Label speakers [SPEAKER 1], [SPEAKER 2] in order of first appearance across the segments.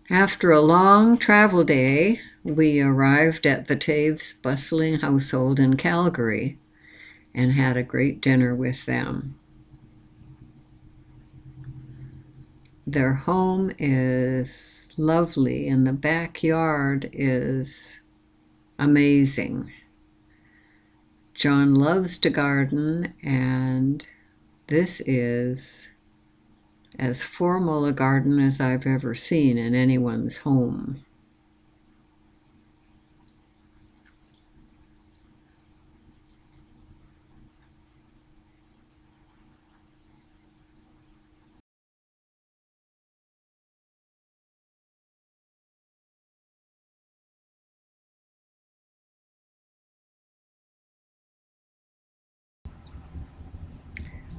[SPEAKER 1] After a long travel day, we arrived at the Taves' bustling household in Calgary and had a great dinner with them. Their home is lovely and the backyard is amazing. John loves to garden, and this is as formal a garden as I've ever seen in anyone's home.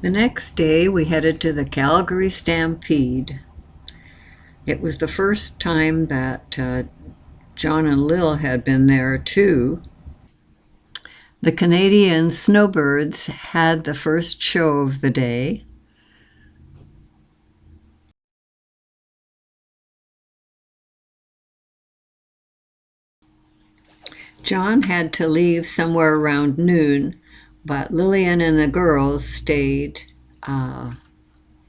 [SPEAKER 1] The next day, we headed to the Calgary Stampede. It was the first time that John and Lil had been there too. The Canadian Snowbirds had the first show of the day. John had to leave somewhere around noon, but Lillian and the girls stayed and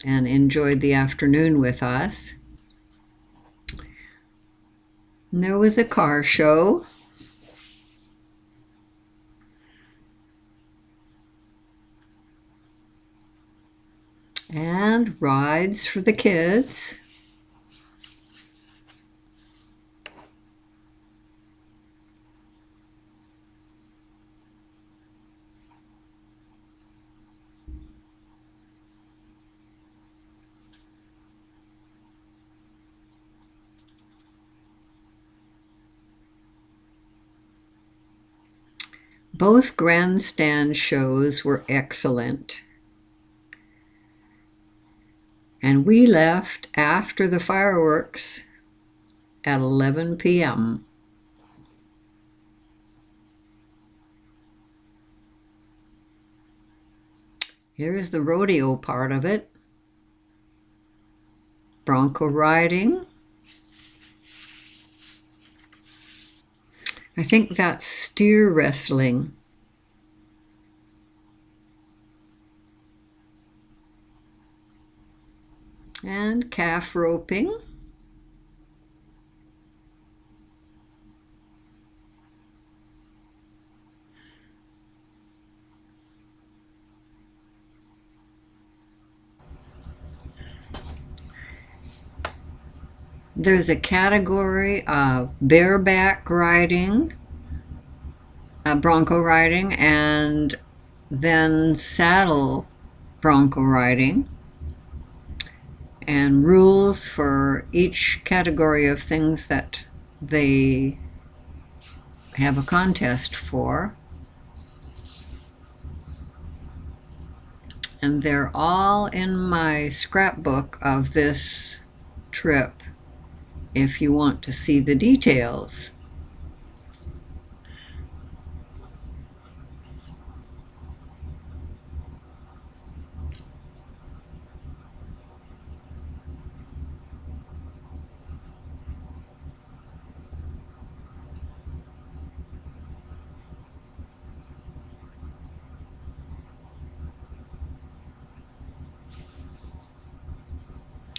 [SPEAKER 1] enjoyed the afternoon with us. And there was a car show. And rides for the kids. Both grandstand shows were excellent. And we left after the fireworks at 11 p.m. Here's the rodeo part of it. Bronco riding. I think that's steer wrestling. And calf roping. There's a category of bareback riding, bronco riding, and then saddle bronco riding, and rules for each category of things that they have a contest for. And they're all in my scrapbook of this trip if you want to see the details.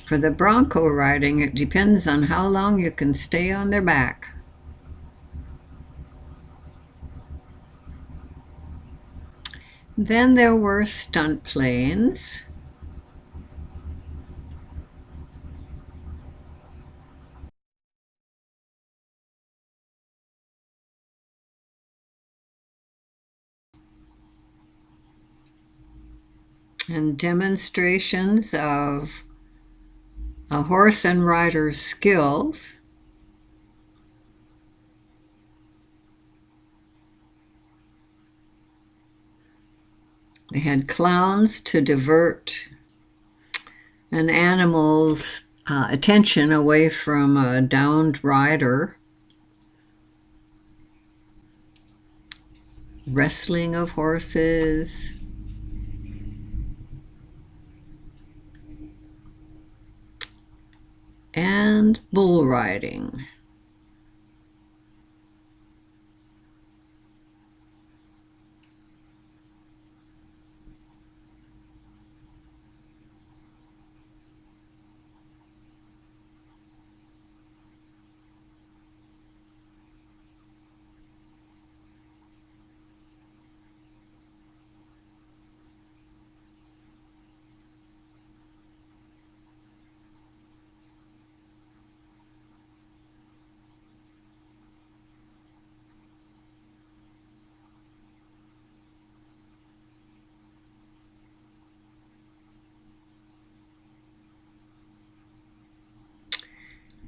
[SPEAKER 1] For the bronco riding, it depends on how long you can stay on their back. Then there were stunt planes. And demonstrations of a horse and rider's skills. They had clowns to divert an animal's attention away from a downed rider. Wrestling of horses. And and bull riding.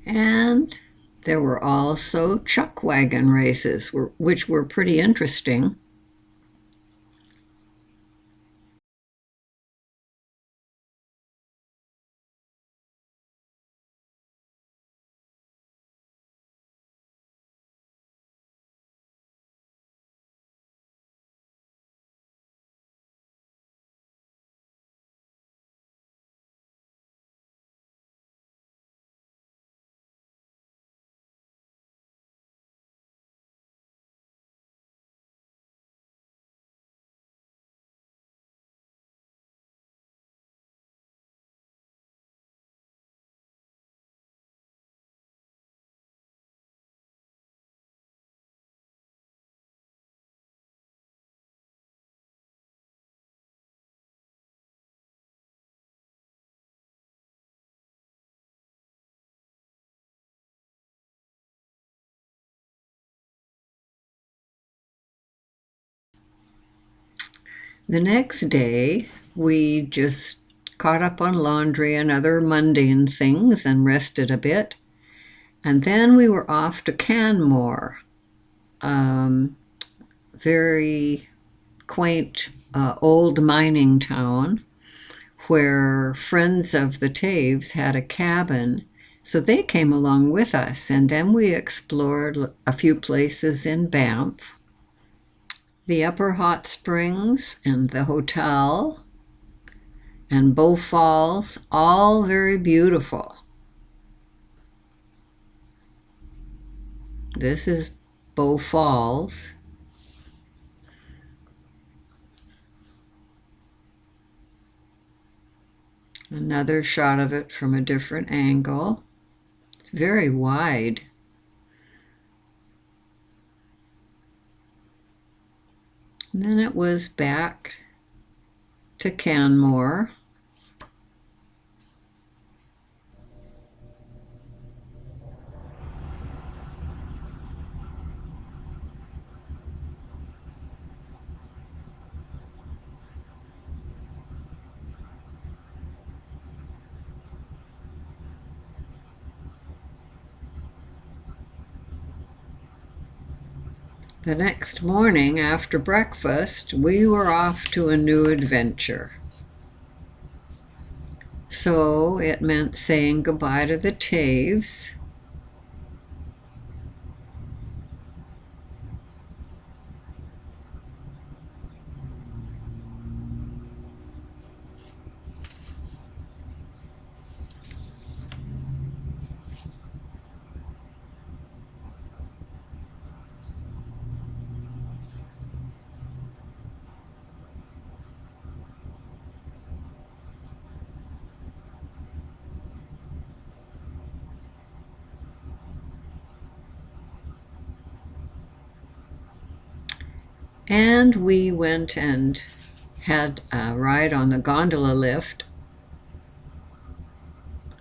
[SPEAKER 1] And there were also chuck wagon races, which were pretty interesting. The next day, we just caught up on laundry and other mundane things and rested a bit. And then we were off to Canmore, very quaint old mining town where friends of the Taves had a cabin. So they came along with us, and then we explored a few places in Banff, the Upper Hot Springs, and the hotel, and Bow Falls, all very beautiful. This is Bow Falls. Another shot of it from a different angle. It's very wide. And then it was back to Canmore. The next morning after breakfast, we were off to a new adventure. So it meant saying goodbye to the Taves. And we went and had a ride on the gondola lift.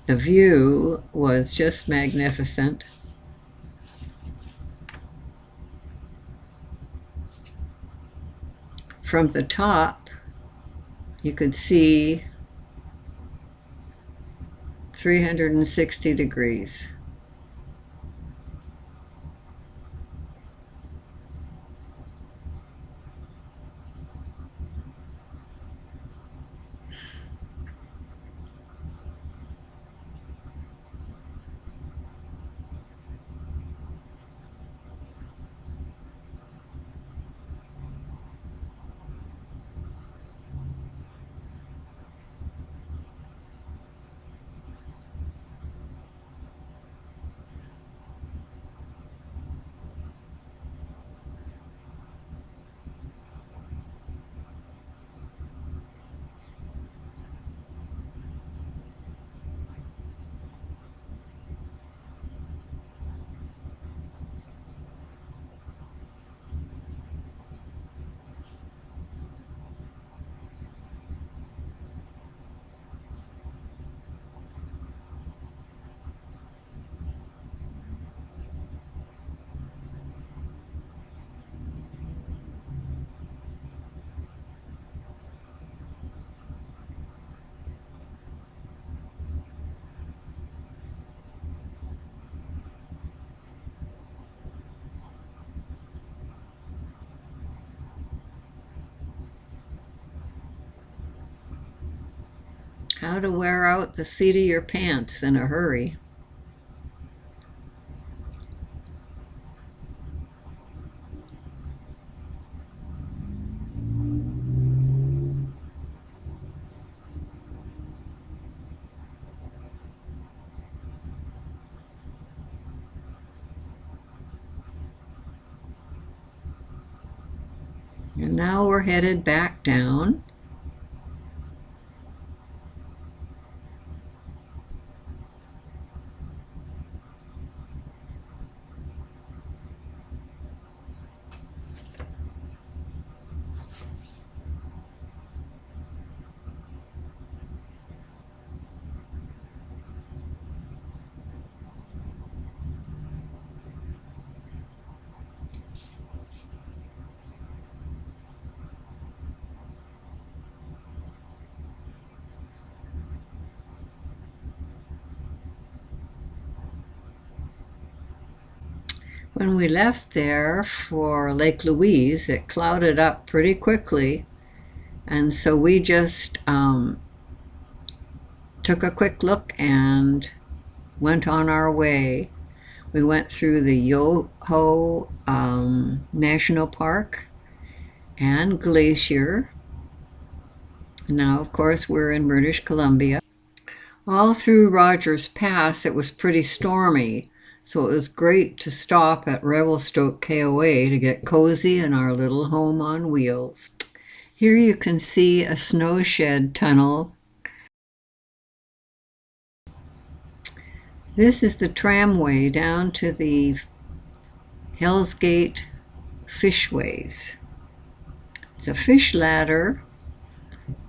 [SPEAKER 1] The view was just magnificent. From the top, you could see 360 degrees. How to wear out the seat of your pants in a hurry. And now we're headed back down. When we left there for Lake Louise, it clouded up pretty quickly, and so we just took a quick look and went on our way. We went through the Yoho National Park and Glacier. Now, of course, we're in British Columbia. All through Rogers Pass, it was pretty stormy, so it was great to stop at Revelstoke KOA to get cozy in our little home on wheels. Here you can see a snow shed tunnel. This is the tramway down to the Hell's Gate Fishways. It's a fish ladder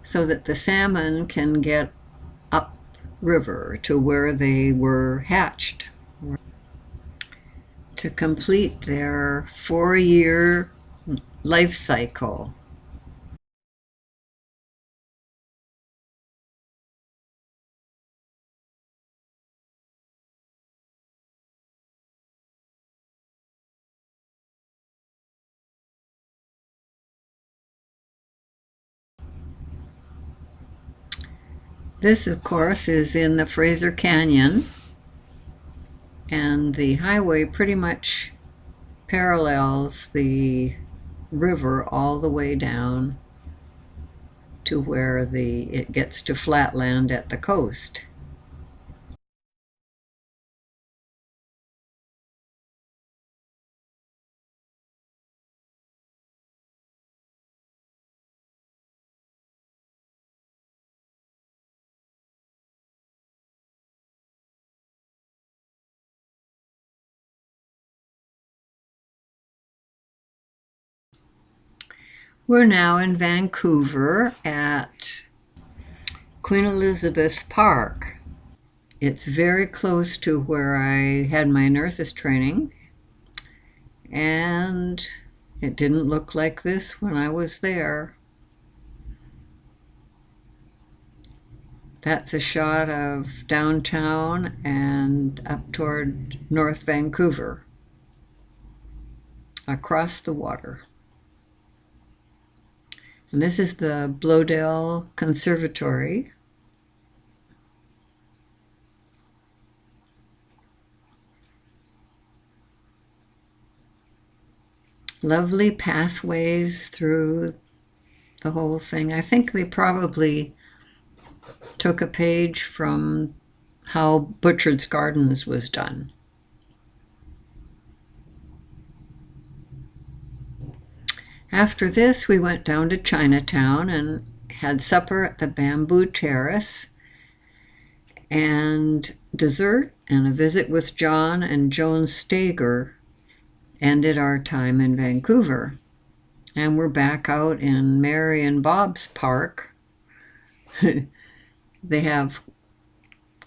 [SPEAKER 1] so that the salmon can get upriver to where they were hatched to complete their 4-year life cycle. This, of course, is in the Fraser Canyon, and the highway pretty much parallels the river all the way down to where it gets to flatland at the coast. We're now in Vancouver at Queen Elizabeth Park. It's very close to where I had my nurse's training, and it didn't look like this when I was there. That's a shot of downtown and up toward North Vancouver, across the water. And this is the Bloedel Conservatory. Lovely pathways through the whole thing. I think they probably took a page from how Butchard's Gardens was done. After this, we went down to Chinatown and had supper at the Bamboo Terrace, and dessert and a visit with John and Joan Steger ended our time in Vancouver. And we're back out in Mary and Bob's park. They have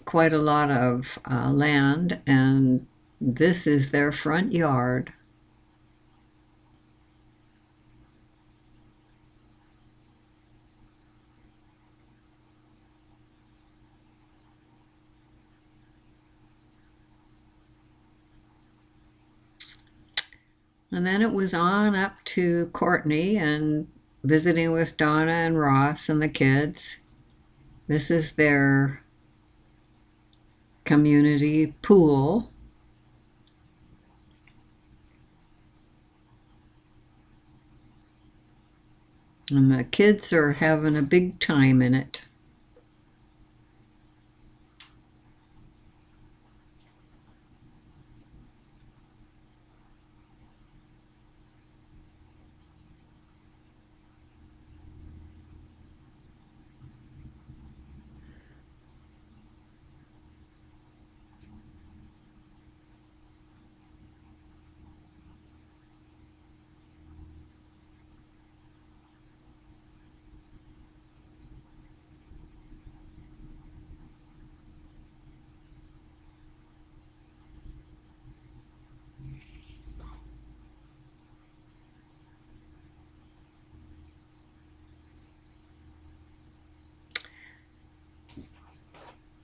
[SPEAKER 1] quite a lot of land, and this is their front yard. And then it was on up to Courtenay and visiting with Donna and Ross and the kids. This is their community pool. And the kids are having a big time in it.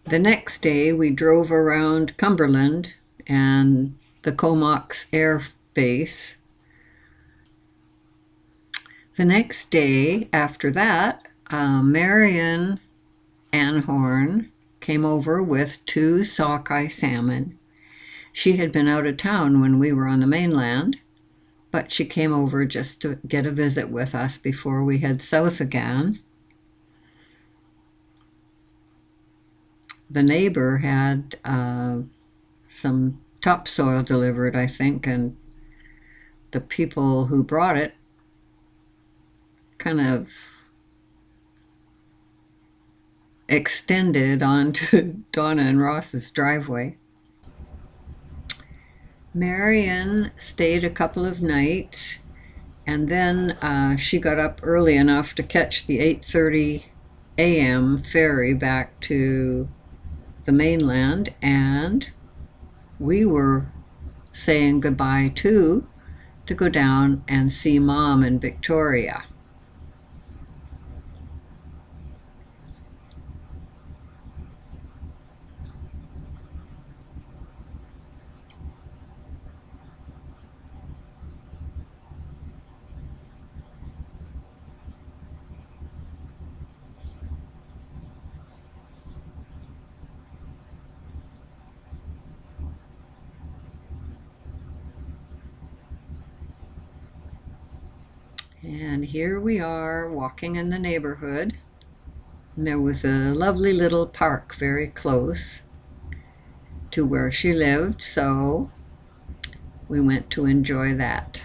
[SPEAKER 1] The next day, we drove around Cumberland and the Comox Air Base. The next day after that, Marion Anhorn came over with 2 sockeye salmon. She had been out of town when we were on the mainland, but she came over just to get a visit with us before we head south again. The neighbor had some topsoil delivered, I think, and the people who brought it kind of extended onto Donna and Ross's driveway. Marion stayed a couple of nights, and then she got up early enough to catch the 8:30 a.m. ferry back to the mainland, and we were saying goodbye too to go down and see Mom in Victoria. And here we are walking in the neighborhood. And there was a lovely little park very close to where she lived, so we went to enjoy that.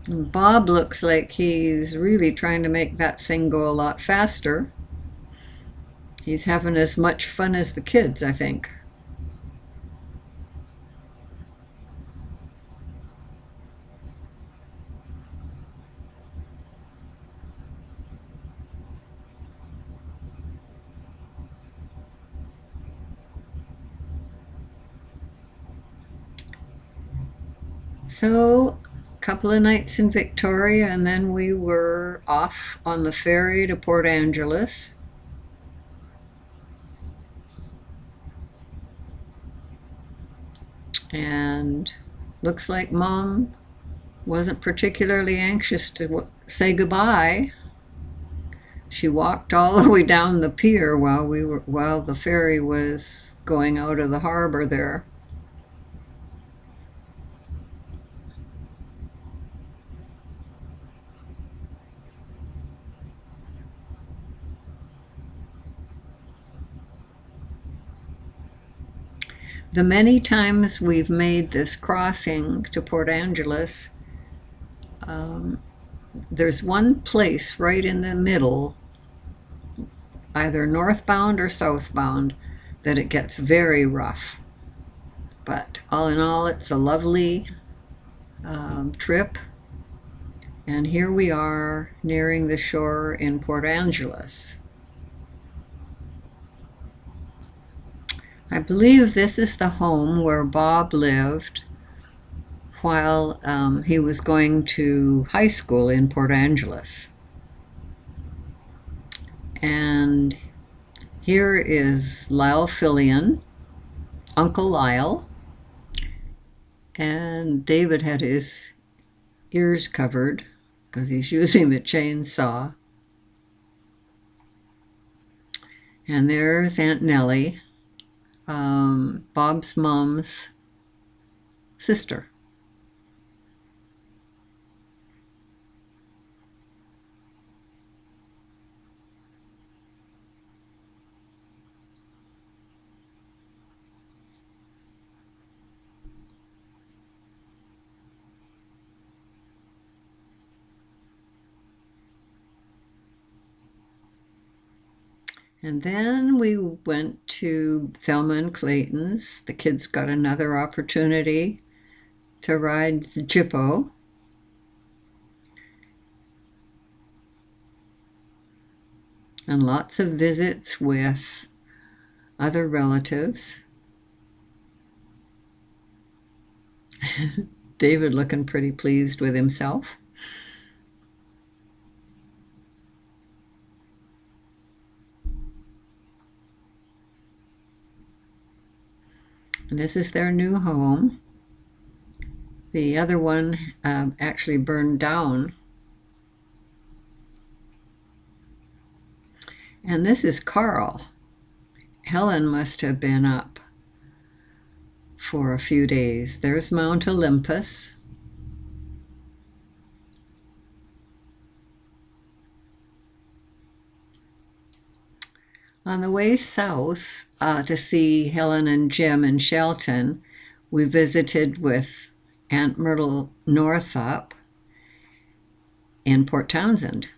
[SPEAKER 1] And Bob looks like he's really trying to make that thing go a lot faster. He's having as much fun as the kids, I think. So, a couple of nights in Victoria, and then we were off on the ferry to Port Angeles. And looks like Mom wasn't particularly anxious to say goodbye. She walked all the way down the pier while the ferry was going out of the harbor there. The many times we've made this crossing to Port Angeles, there's one place right in the middle, either northbound or southbound, that it gets very rough. But all in all, it's a lovely trip. And here we are nearing the shore in Port Angeles. I believe this is the home where Bob lived while he was going to high school in Port Angeles. And here is Lyle Fillion, Uncle Lyle, and David had his ears covered because he's using the chainsaw. And there's Aunt Nellie, Bob's mom's sister. And then we went to Thelma and Clayton's. The kids got another opportunity to ride the Jippo. And lots of visits with other relatives. David looking pretty pleased with himself. And this is their new home. The other one actually burned down. And this is Carl. Helen must have been up for a few days. There's Mount Olympus. On the way south to see Helen and Jim in Shelton, we visited with Aunt Myrtle Northup in Port Townsend.